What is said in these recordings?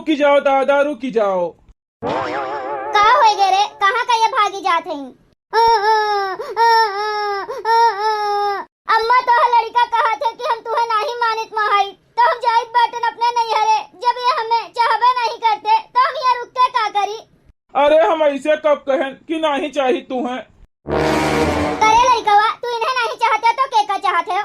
रुकी जाओ दादा, रुकी जाओ। का होए गे रे, कहाँ का ये भागी जात है? अम्मा तो लड़का कहा थे कि हम तुम्हें नहीं मानित महाई, तो हम जाइत बाटन अपने नहीं हरे। जब ये हमें चाहबे नहीं करते तो हम यहाँ रुक के का करी? अरे हम ऐसे कब कहें कि नहीं चाहिए तुम्हें? करे लड़कवा, तू इन्हें नहीं चाहते तो के का चाहते हो?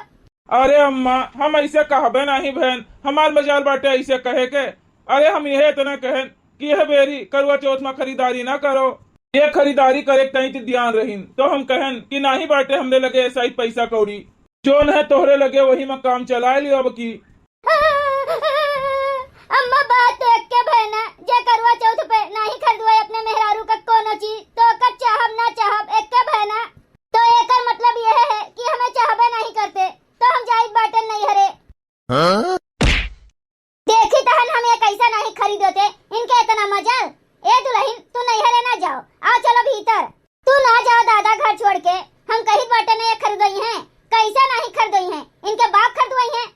अरे अम्मा, हम ऐसे कहबे नहीं बहन, हमार मजाल बाटे ऐसे कहे के। अरे हम यह इतना कहें कि यह बेरी करवा चौथ में खरीदारी ना करो, ये खरीदारी करे तई ध्यान रहीन। तो हम कहें कि नहीं बाटे हमने लगे ऐसा ही पैसा कौड़ी, जो न है तोहरे लगे वही में काम चला लियो अब की। अम्मा बात देख के बहना, जे करवा चौथ पे नहीं खरीदवाए अपने मेहरारू का कोनो चीज तो कर चाहब ना चाहब एक के बहना, तो एकर मतलब यह है कि हमें चाहबे नहीं करते तो हम जाइत बाटन नहीं हरे। देखी तहन हम ये कैसा नहीं खरीदोते, इनके इतना मजाल। ए दुल्हन, तू नहीं हरे ना जाओ, आओ चलो भीतर। तू ना जाओ दादा घर छोड़ के, हम कहीं बाटन ये खरीदोई हैं, कैसा नहीं खरीदोई हैं, इनके बाप खरीदवाई हैं।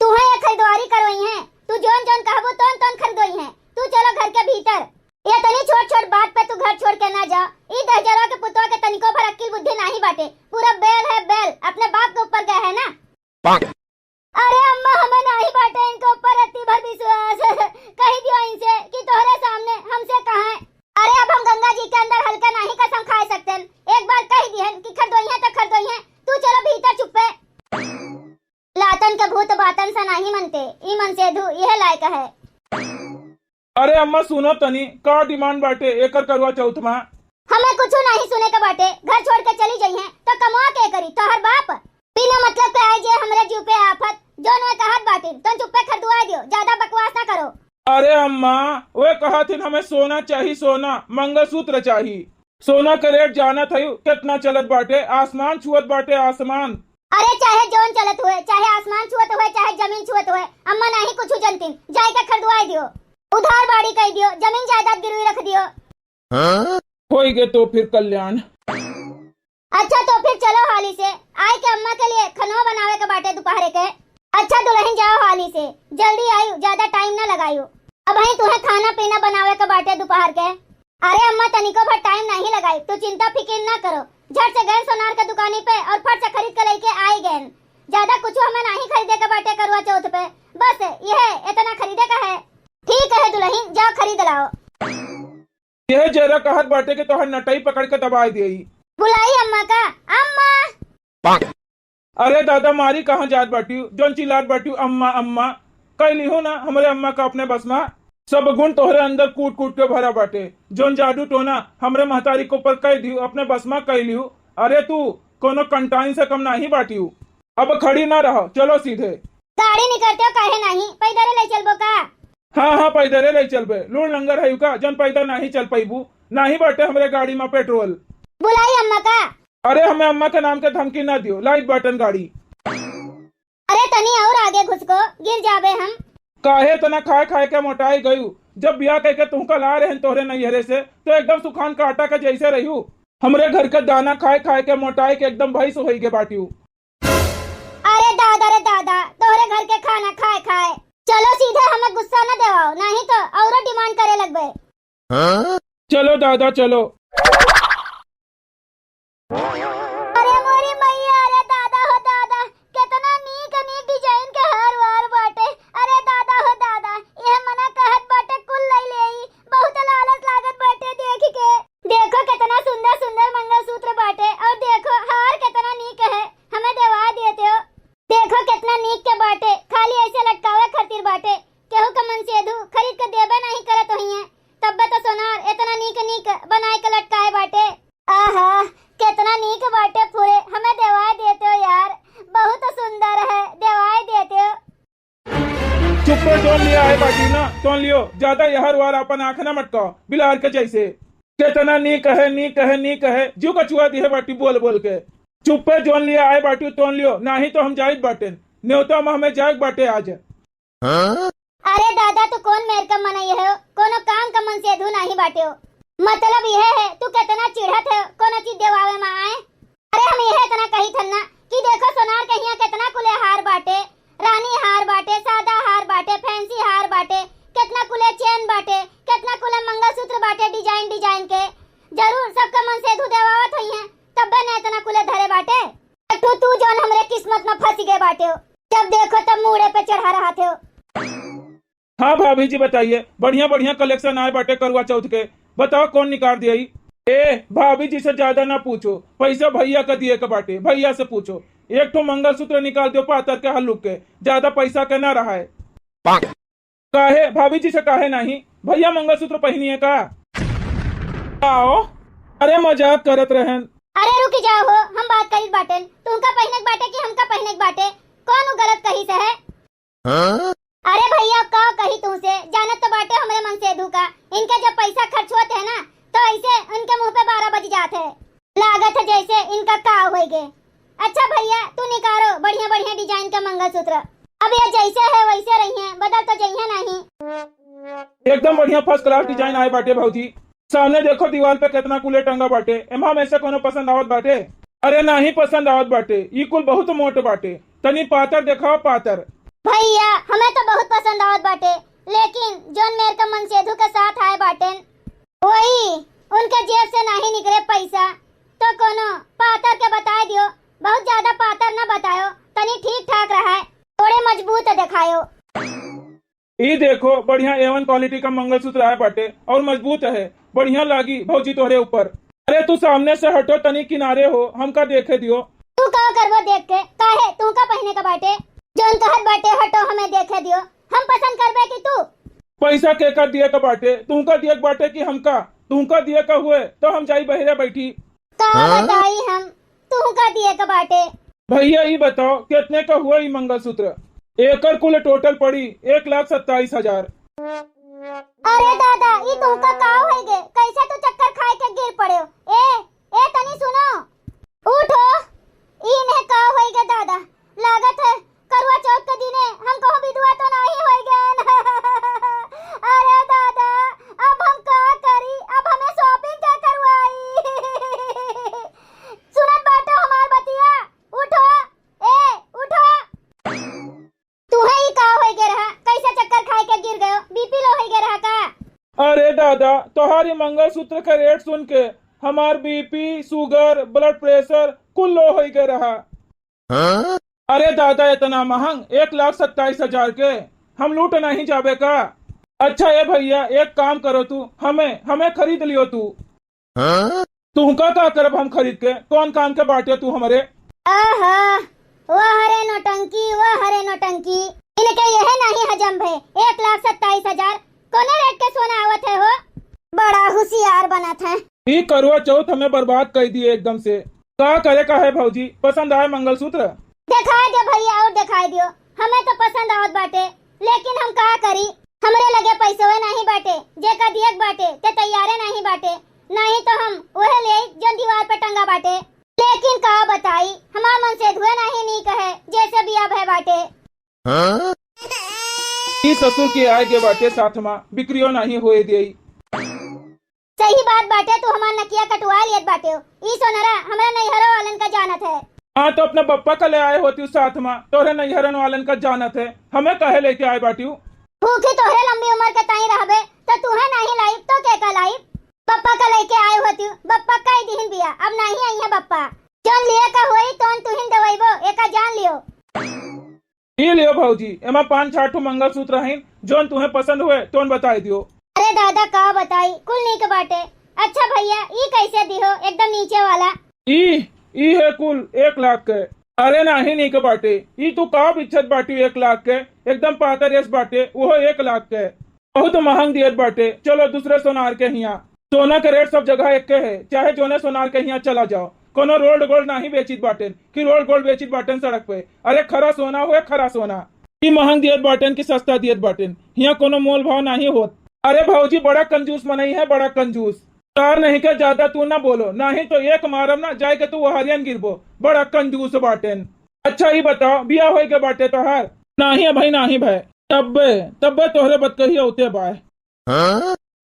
तू है ये खरीदवारी करवाई हैं, तू जोन जोन कहबो तोन तोन खरीदोई हैं। तू चलो घर के भीतर, ये तनी छोट छोट बात पे तू घर छोड़ के ना जा। ई दहजरा के पुतवा के तनिको भर अक्ल बुद्धि नहीं बाटे, पूरा बैल है बैल, अपने बाप के ऊपर गए है ना। अरे अम्मा, हमें नहीं बाटे इनके ऊपर अति भर विश्वास। कही दियो इनसे कि तोहरे सामने हमसे कहां। अरे अब हम गंगा जी के अंदर हल्का नहीं कसम खा सकते, एक बार कह दिहन कि खरीदोई है तो खरीदोई है। तू चलो भीतर चुप्पे। लातन के भूत बातन से नहीं मनते, ई मन से धू यह लायक है। अरे अम्मा सुनो तनी, का डिमांड बाटे एकर करवा चौथ में? हमें कुछ नहीं सुने के बाटे, घर छोड़ के चली जाई हैं तो कमा के करी तोहर बाप। बिना मतलब पे आए जे हमरे जीव पे आफत, जो न कहत बाटे तो चुप्पे खरीदवा दियो, ज्यादा बकवास ना करो। अरे अम्मा, वे कहा थी हमें सोना चाहिए, सोना मंगलसूत्र चाहिए। सोना के रेट जाना था कितना चलत बाटे, आसमान छुअत बाटे आसमान। अरे चाहे जोन चलत हुए, चाहे आसमान छुअत हुए, चाहे जमीन छुअत हुए, अम्मा नहीं कुछ जानती, जाई के खरीदवा दियो। उधार बाड़ी कह दियो, जमीन जायदाद गिरवी रख दियो। होई गे तो फिर कल्याण। अच्छा तो फिर चलो हाली से, आए के अम्मा के लिए खनवा बनावे के बाटे दोपहर के। अच्छा दुल्हन जाओ हाली से, जल्दी आयु, ज्यादा टाइम ना लगायु। अब ही तुम्हें खाना पीना बनावे के बाटे दोपहर के। अरे अम्मा तनिको भर टाइम नहीं लगाई, तू चिंता फिक्र ना करो, झट से गए सोनार के दुकानी पे और फट से खरीद के लेके आई गए। ज्यादा कुछ हमें नहीं खरीदे के बाटे करवा चौथ पे, बस यह इतना खरीदे का है। ठीक है दुल्हन, जाओ खरीद लाओ। यह जरा कहत बाटे के तोहर नटई पकड़ के दबा दियई। बुलाई अम्मा का, अम्मा। अरे दादा मारी कहाँ जात बाटी, जोन चिल्लात बाटी अम्मा अम्मा। कहली हो ना हमारे अम्मा का अपने बस में, सब गुण तोहरे अंदर कूट कूट के भरा बाटे। जोन जादू टोना हमरे महतारी को पर कह दियो, अपने बस में कह लियो। अरे तू कोनो कंटाइन से कम नहीं बाटी, अब खड़ी ना रहो, चलो सीधे। गाड़ी निकलते हो काहे नहीं, पैदल ले चलबो का? हाँ हाँ पैदल ले चलबे, लूड़ लंगर है का, जन पैदल नहीं चल पैबू, नहीं बाटे हमरे गाड़ी में पेट्रोल। बुलाई अम्मा का। अरे हमें अम्मा के नाम के धमकी ना दियो, लाइट बटन गाड़ी। अरे तनी और आगे घुस को, गिर जाबे हम। काहे तना खाए खाए के मोटाई गयू, जब ब्याह कह के तुम कल आ रहे तोहरे नैहरे से तो एकदम सुखान का आटा के जैसे रही। हमरे घर के दाना खाए खाए के मोटाई के एकदम भैंस हो के बाटी। अरे दादा, तोहरे घर के खाना खाए खाए चलो सीधे, हमें गुस्सा न देवाओ, नहीं तो और डिमांड करे लगबे। चलो दादा चलो। अरे मोरी मैया, अरे दादा हो दादा, कितना नीक नीक डिजाइन के हार वार बाटे। अरे दादा हो दादा, ये मना कहत बाटे कुल लई लेई, बहुत लालच लागत बाटे देख के। देखो कितना सुंदर सुंदर मंगलसूत्र बाटे, और देखो हार कितना नीक है, हमें देवा देते हो। देखो कितना नीक के बाटे, खाली ऐसे लटकावे खातिर बाटे, केहू का मन से धू खरीद के देबे नहीं करत होई है, तब तो सोनार इतना नीक नीक बनाए के लटकाए बाटे। आहा कितना नीक बाटे, पूरे हमें देवाए देते हो यार, बहुत सुंदर है, देवाए देते हो। चुप्पे जोन लिया है बाटी ना, तोन लियो, ज्यादा यहर वार अपन आँख ना मटकाओ बिलार के जैसे। कितना नीक है नीक है नीक है, जू का चुआ दी है बाटी बोल बोल के। चुप्पे जोन लिया आए बाटी तोन लियो, नहीं तो हम जाइत बाटे, न्योता में हमें जाए बाटे आज। अरे दादा तू कौन मेर का मनाई है, कोनो काम का मन से धू नहीं बाटे हो, मतलब यह है तू कितना चिढ़त है कोनो चीज देवावे में आए। अरे हम यह इतना कही थन्ना कि देखो सोनार कहिया कितना कुले हार बाटे, रानी हार बाटे, सादा हार बाटे, फैंसी हार बाटे, बाटे हो, जब देखो तब मुड़े पे चढ़ा रहा थे हो। हाँ भाभी जी बताइए, बढ़िया बढ़िया कलेक्शन आए बाटे करवा चौथ के, बताओ कौन निकाल दिया? ए भाभी जी से ज्यादा ना पूछो, पैसा भैया का दिए के बाटे, भैया से पूछो। एक तो मंगलसूत्र निकाल दो पातर के हल्लुक के, ज्यादा पैसा के ना रहा है। काहे भाभी जी से काहे नहीं? भैया मंगलसूत्र पहनिए का? आओ, अरे मजाक करत रहन। अरे रुक जाओ हो, हम बात करी बाटन, तुमका पहने के बाटे कि हमका पहने के बाटे? कौन गलत कही से है? अरे भैया का कही तुमसे, जानत तो बाटे हमरे मन से धुका, इनके जब पैसा खर्च होते है ना तो ऐसे उनके मुंह पे 12 बज जाते है, लागत है जैसे इनका काव हो गए। अच्छा भैया तू निकालो बढ़िया बढ़िया डिजाइन का मंगलसूत्र, अब ये जैसे है वैसे रही है, बदल तो जइए नहीं। एकदम बढ़िया फर्स्ट क्लास डिजाइन आए बाटे भाजी। सामने देखो दीवार पे कितना कुले टंगा बाटे, एमा में से कोनो पसंद आवत बाटे? अरे नहीं पसंद आवत बाटे, ई कुल बहुत मोट बाटे, तनी पातर दिखाओ पातर। भैया हमें तो बहुत पसंद आवत बाटे, लेकिन जोन मेरे का मन सेधु के साथ आए बाटे वही उनके जेब से नहीं निकले पैसा, तो कोनो पातर के बता दियो, बहुत ज्यादा पातर ना बतायो, तनी ठीक ठाक रहा है, थोड़े मजबूत दिखायो। ये देखो बढ़िया A1 क्वालिटी का मंगलसूत्र आया बाटे और मजबूत है, बढ़िया लागी भौजी तोहरे ऊपर। अरे तू सामने से हटो, तनी किनारे हो, हमका देखे दियो। तू का करबो देख के, काहे तू का पहने का बाटे? जोन कहत बाटे हटो हमें देखे दियो, हम पसंद करबे कि तू? पैसा के का दिए का बाटे, तू का दिए बाटे कि हमका? तू का दिए का हुए तो हम जाई बहरे बैठी। का बताई हम, तू का दिए का बाटे? भैया ये बताओ कितने का हुआ ये मंगलसूत्र? एकर कुल टोटल पड़ी 1,27,000। अरे दादा ये तुमका का हो गए, कैसे तू चक्कर खाए के गिर पड़े हो? ए तनी सुनो, उठो, ई ने का हो गए दादा, लागत है करवा चौथ के दिने हम कहो विधवा तो नहीं हो गए। अरे दादा अब हम का करी, अब हमें शॉपिंग क्या करवाई? सुनत बाटो हमार बतिया, उठो, उठो। तुम्हें ही का हो गए रहा, कैसे चक्कर खाए के गिर गए? बीपी लो हो गए रहा का? अरे दादा तुम्हारी मंगलसूत्र का रेट सुन के हमार बीपी, शुगर, ब्लड प्रेशर कुल लो हो गए रहा। अरे दादा इतना महंग 1,27,000 के हम लूट नहीं जाबे का? अच्छा ये भैया एक काम करो, तू हमें खरीद लियो तू। तू का करब हम खरीद के? कौन काम के बाटे तू हमारे? आहा वह हरे नोटंकी इनके यह नहीं हजम है। 1,27,000 कोने रेट के सोना आवत है हो, बड़ा होशियार बना था। ये करवा चौथ हमें बर्बाद कर दिए एकदम से। का करे का है भौजी, पसंद आए मंगलसूत्र? दिखाई दे भैया और दिखाई दियो, हमें तो पसंद आवत बाटे, लेकिन हम का करी, हमरे लगे पैसे नहीं बाटे, जेका दियक बाटे ते तैयारे नहीं बाटे, नहीं तो हम वह ले जो दीवार पे टंगा बाटे। लेकिन का बताई हमार मन से धुए नहीं कहे जैसे बिया भय बाटे। ई ससुर की आय के बाटे साथ में बिक्रियो नहीं होए दिए। सही बात बाटे, तू हमार नकिया कटवा लियत बाटे हो। ई सोनरा हमरा नैहरो वालन का जानत है। हाँ तो अपने बप्पा का ले आए होती साथ में, तोरे नैहरन वालन का जानत है, हमें कहे लेके आए बाटी? भूखी तोहरे लंबी उम्र के ताई रहबे तो तुहे नहीं लाइब तो के का लाइब? बप्पा का लेके आए होती, बप्पा का ही दिहिन बिया, अब नहीं आई है बप्पा, जोन लिए का होई तोन तुहिन दवाइबो, एका जान लियो। ये लियो भौजी, एमा 5-6 मंगलसूत्र हैं, जोन तुम्हें पसंद हुए तोन बताई दियो। अरे दादा का बताई कुल नीक बाटे। अच्छा भैया ई कैसे दिहो, एकदम नीचे वाला? ई है कुल 1 लाख के। अरे नहीं के बाटे, ई तू का इच्छत बाटी 1 लाख के, एकदम पातर यस बाटे, वो 1 लाख के बहुत महंग दियत बाटे। चलो दूसरे सोनार के हिया, सोना के रेट सब जगह एक के है, चाहे जोने सोनार के हिया चला जाओ, कोनो रोल्ड गोल्ड नहीं बेचित बाटे कि रोल्ड गोल्ड बेचित बाटे सड़क पे। अरे खरा सोना हुए खरा सोना, ई महंग दियत बाटे कि सस्ता दियत बाटे, हिया कोनो मोल भाव नहीं होत। अरे भौजी बड़ा कंजूस मनई है, बड़ा कंजूस। तार नहीं के ज्यादा तू ना बोलो, नहीं तो एक मारम ना जाए के तू वो हरियन गिरबो, बड़ा कंजूस बाटेन। अच्छा ही बताओ बिया होए के बाटे तोहार? नहीं है भाई, नहीं भाई, तब्बे तोहरे बदकही होते बाय।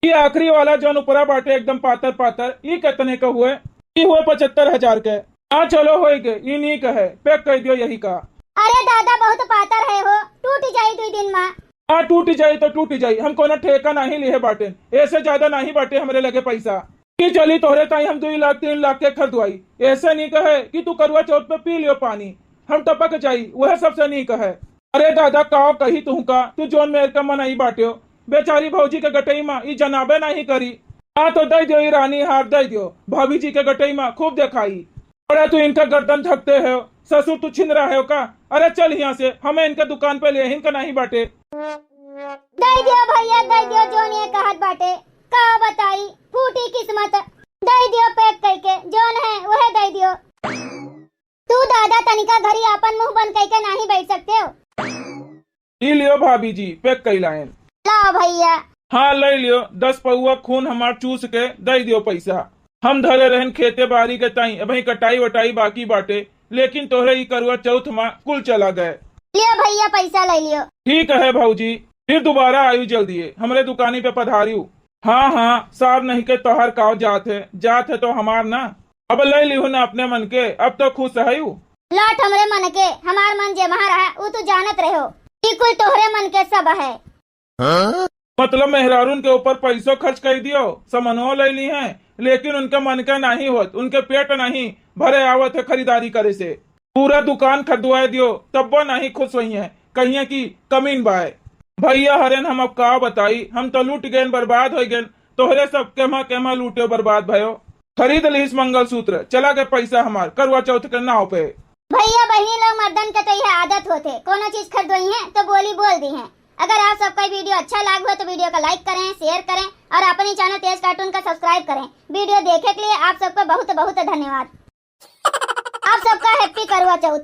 ये आखिरी वाला जो ऊपरा बाटे एकदम पातर पातर, ये कितने का हुए? ये हुए 75,000 के। हाँ चलो होए के, ये नहीं कहे पैक कर दियो यही का। अरे दादा बहुत पातर है हो, टूट जाई 2 दिन में। हाँ टूट जाये तो टूट जाये, हम कोनो ठेका नहीं लिए बाटे, ऐसे ज्यादा नहीं बाटे हमरे लगे पैसा कि चली तोहरे ताई हम 2 लाख 3 लाख के खरीदवाई। ऐसे नहीं कहे कि तू करवा चौथ पे पी लियो पानी, हम टपक जाई वह सबसे नहीं कहे। अरे दादा का कही तू का तू जोन मेर का मन आई बाट्यो बेचारी भौजी के गटई माँ ई जनाबे नहीं करी। हाँ तो दे दियो रानी हार दे दियो भाभी जी के गटई माँ खूब दिखाई। अरे तू इनका गर्दन झकते हो ससुर तू छिन रहा है का। अरे चल यहाँ से हमें इनके दुकान पे ले इनका नहीं बाटे। दे दियो भैया दे दियो जोन ये कहत बाटे का बताई फूटी किस्मत। दे दियो पैक करके जोन है वह दे दियो। तू दादा तनिका घरी अपन मुंह बंद करके नहीं बैठ सकते हो। ई लियो भाभी जी पैक कई लाइन। ला भैया। हाँ ले लियो 10 पौआ खून हमार चूस के दे दियो पैसा। हम धरे रहन खेते बाड़ी के ताई अभी कटाई वटाई बाकी बाटे लेकिन तोहरे ई करवा चौथ माँ कुल चला गए। लियो भैया पैसा ले लियो। ठीक है भाऊजी फिर दोबारा आयु जल्दी हमरे दुकानी पे पधारियू। हाँ हाँ सार नहीं के तोहर काव जात है तो हमार ना। अब ले लियो ना अपने मन के अब तो खुश है यू। लौट हमरे मन के हमार मन जे महा रहा वो तू जानत रहो ई कुल तोहरे मन के सब है। मतलब मेहरारून के ऊपर पैसों खर्च कर दियो समनो ले ली है लेकिन उनके मन का नहीं होत उनके पेट नहीं भरे आवत है खरीदारी करे से। पूरा दुकान खरीदवा दियो तब वो नहीं खुश हुई है कहिए की कमीन बाय। भैया हरेन हम अब का बताई हम तो लूट गए बर्बाद हो गए तोहरे सब केमा लूटे बर्बाद भयो। खरीद लीस मंगलसूत्र चला गए पैसा हमार करवा चौथ के नाव पे। भैया बहनी लोग मर्दन के तो यह आदत होते कोनो चीज खरीदोई है तो बोली बोल दी है। अगर आप सबका वीडियो अच्छा लगा हो तो वीडियो का लाइक करें शेयर करें और अपने चैनल तेज कार्टून का सब्सक्राइब करें। वीडियो देखने के लिए आप सबका बहुत बहुत धन्यवाद। आप सबका हैप्पी करवा चौथ।